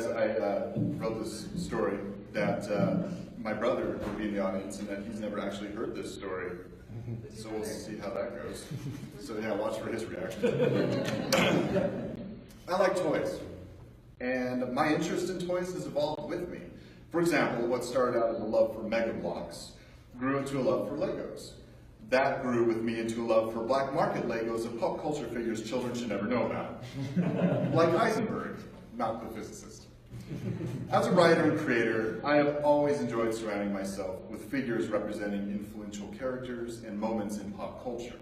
guys, I wrote this story that my brother will be in the audience and that he's never actually heard this story. So we'll see how that goes. So yeah, watch for his reaction. I like toys. And my interest in toys has evolved with me. For example, what started out as a love for Mega Bloks grew into a love for Legos. That grew with me into a love for black market Legos of pop culture figures children should never know about. Like Heisenberg, not the physicist. As a writer and creator, I have always enjoyed surrounding myself with figures representing influential characters and moments in pop culture.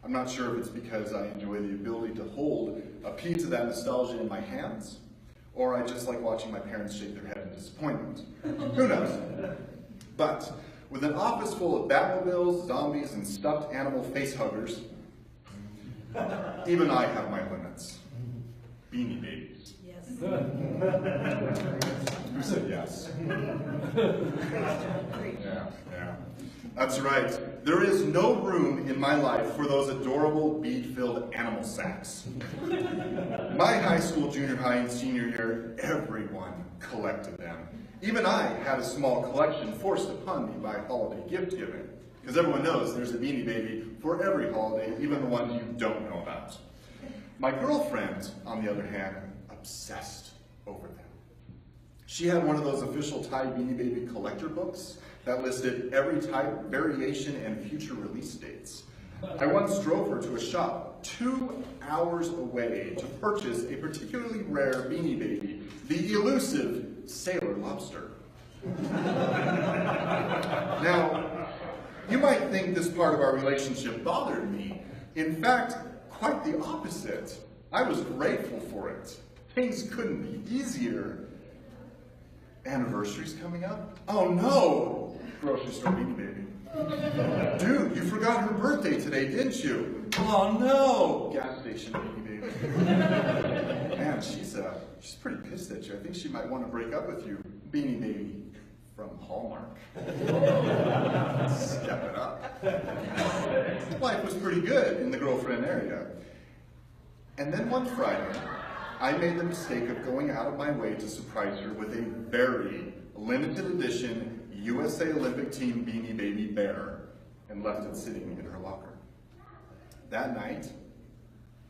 I'm not sure if it's because I enjoy the ability to hold a piece of that nostalgia in my hands, or I just like watching my parents shake their head in disappointment. Who knows? But with an office full of Batmobiles, zombies, and stuffed animal face-huggers, even I have my limits. Beanie Babies. Yes. Who said yes? Yeah. That's right. There is no room in my life for those adorable bead-filled animal sacks. My high school, junior high, and senior year, everyone collected them. Even I had a small collection forced upon me by holiday gift giving. Because everyone knows there's a Beanie Baby for every holiday, even the ones you don't know about. My girlfriend, on the other hand, obsessed over them. She had one of those official Thai Beanie Baby collector books that listed every type, variation, and future release dates. I once drove her to a shop 2 hours away to purchase a particularly rare Beanie Baby, the elusive Sailor Lobster. Now, you might think this part of our relationship bothered me. In fact, quite the opposite. I was grateful for it. Things couldn't be easier. Anniversary's coming up? Oh no! Grocery store Beanie Baby. Dude, you forgot her birthday today, didn't you? Oh no! Gas station Beanie Baby. Man, she's pretty pissed at you. I think she might want to break up with you. Beanie Baby from Hallmark. Step it up. Life was pretty good in the girlfriend area. And then one Friday, I made the mistake of going out of my way to surprise her with a very limited edition USA Olympic Team Beanie Baby bear and left it sitting in her locker. That night,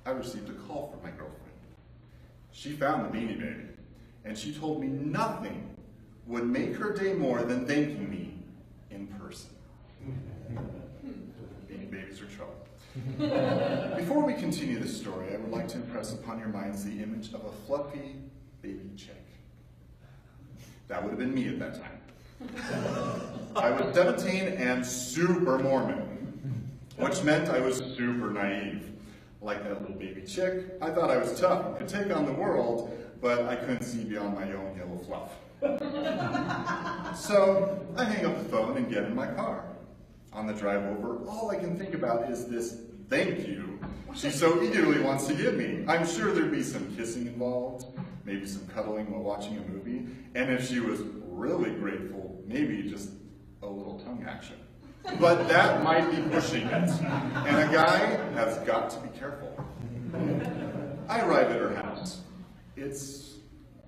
I received a call from my girlfriend. She found the Beanie Baby, and she told me nothing would make her day more than thanking me in person. Beanie Babies are trouble. Before we continue this story, I would like to impress upon your minds the image of a fluffy baby chick. That would have been me at that time. I was 17 and super Mormon, which meant I was super naive. Like that little baby chick, I thought I was tough and could take on the world, but I couldn't see beyond my own yellow fluff. So I hang up the phone and get in my car. On the drive over, all I can think about is this thank you she so eagerly wants to give me. I'm sure there'd be some kissing involved, maybe some cuddling while watching a movie, and if she was really grateful, maybe just a little tongue action. But that might be pushing it, and a guy has got to be careful. I arrive at her house. It's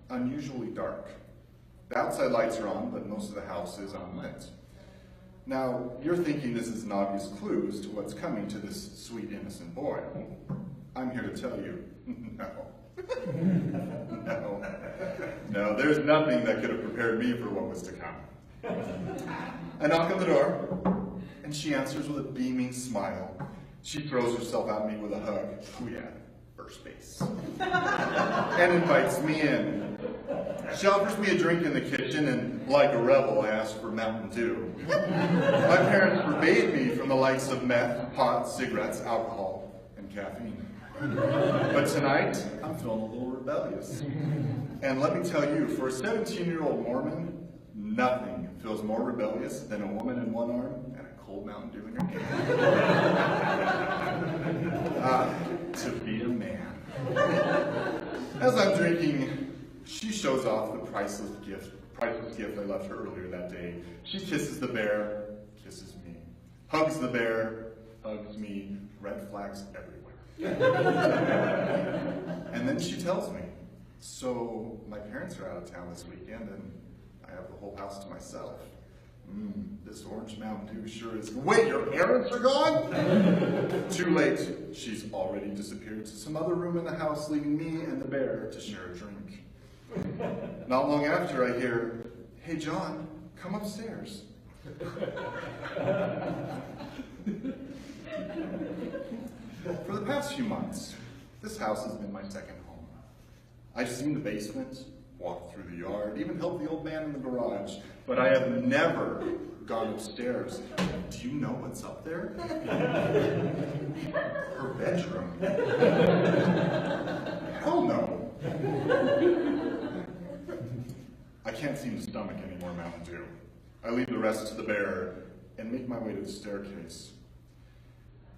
unusually dark. The outside lights are on, but most of the house is unlit. Now, you're thinking this is an obvious clue as to what's coming to this sweet, innocent boy. I'm here to tell you, no. No, there's nothing that could have prepared me for what was to come. I knock on the door, and she answers with a beaming smile. She throws herself at me with a hug. Oh yeah, first base. And invites me in. She offers me a drink in the kitchen, and like a rebel, I ask for Mountain Dew. My parents forbade me from the likes of meth, pot, cigarettes, alcohol, and caffeine. But tonight, I'm feeling a little rebellious. And let me tell you, for a 17-year-old Mormon, nothing feels more rebellious than a woman in one arm and a cold Mountain Dew in her hand. To be a man. As I'm drinking, she shows off the priceless gift I left her earlier that day. She kisses the bear, kisses me. Hugs the bear, hugs me. Red flags everywhere. And then she tells me, So my parents are out of town this weekend, and I have the whole house to myself. This Orange Mountain Dew sure is. Wait, your parents are gone? Too late. She's already disappeared to some other room in the house, leaving me and the bear to share a drink. Not long after, I hear, "Hey, John, come upstairs." For the past few months, this house has been my second home. I've seen the basement, walked through the yard, even helped the old man in the garage, but I have never gone upstairs. Do you know what's up there? Her bedroom. Hell no. I can't seem to stomach any more Mountain Dew. I leave the rest to the bear and make my way to the staircase.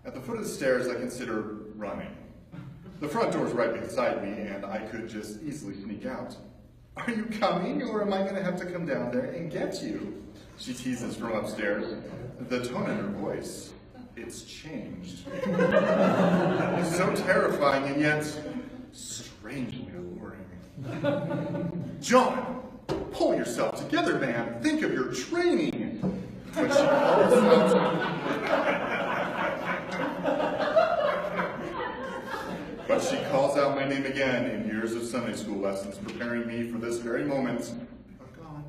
At the foot of the stairs, I consider running. The front door's right beside me, and I could just easily sneak out. "Are you coming, or am I going to have to come down there and get you?" She teases from upstairs. The tone in her voice, it's changed. It's so terrifying and yet strangely alluring. "John, pull yourself together, man. Think of your training." But she calls out But she calls out my name again in years of Sunday school lessons, preparing me for this very moment. But gone.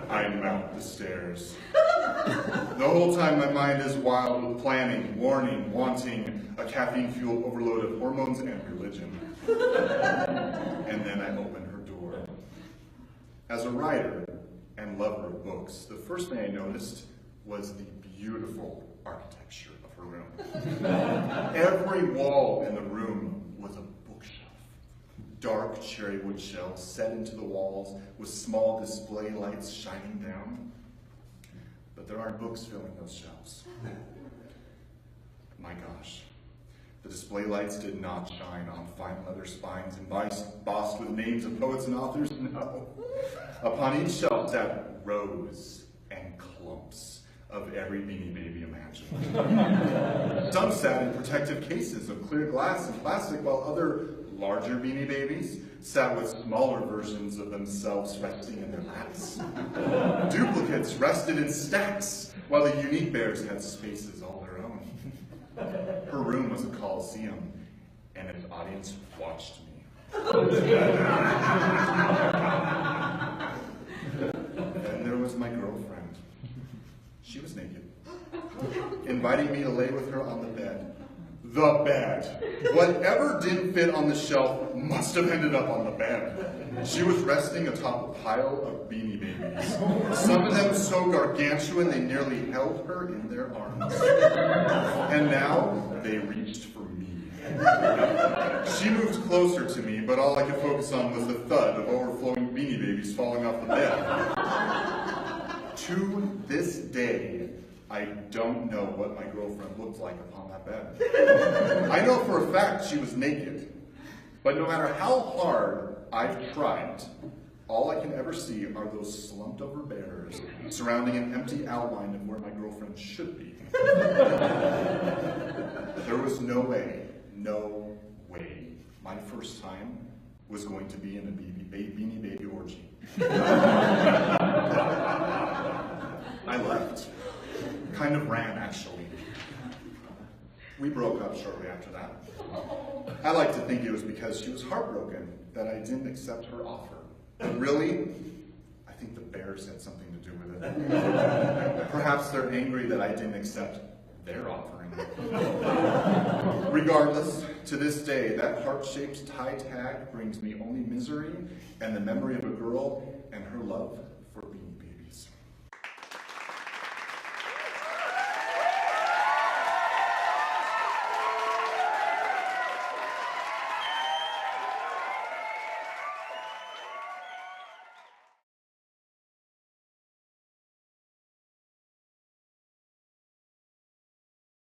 I mount the stairs. The whole time my mind is wild with planning, warning, wanting, a caffeine-fueled overload of hormones and religion. And then I open her door. As a writer and lover of books, the first thing I noticed was the beautiful architecture of her room. Every wall in the room was a bookshelf. Dark cherry wood shelves set into the walls with small display lights shining down. But there aren't books filling those shelves. My gosh. The display lights did not shine on fine leather spines embossed with names of poets and authors, no. Upon each shelf sat rows and clumps of every Beanie Baby imaginable. Some sat in protective cases of clear glass and plastic, while other larger Beanie Babies sat with smaller versions of themselves resting in their laps. Duplicates rested in stacks, while the unique bears had spaces all their own. Her room was a coliseum, and its audience watched me. Then there was my girlfriend. She was naked, inviting me to lay with her on the bed. The bed. Whatever didn't fit on the shelf must have ended up on the bed. She was resting atop a pile of Beanie Babies, some of them so gargantuan they nearly held her in their arms. And now they reached for me. She moved closer to me, but all I could focus on was the thud of overflowing Beanie Babies falling off the bed. To this day, I don't know what my girlfriend looked like upon that bed. I know for a fact she was naked, but no matter how hard I've tried, all I can ever see are those slumped over bears surrounding an empty outline of where my girlfriend should be. There was no way my first time was going to be in a Beanie Baby orgy. I left. Kind of ran, actually. We broke up shortly after that. I like to think it was because she was heartbroken that I didn't accept her offer. And really, I think the bears had something to do with it. Perhaps they're angry that I didn't accept their offering. Regardless, to this day, that heart-shaped tie tag brings me only misery and the memory of a girl and her love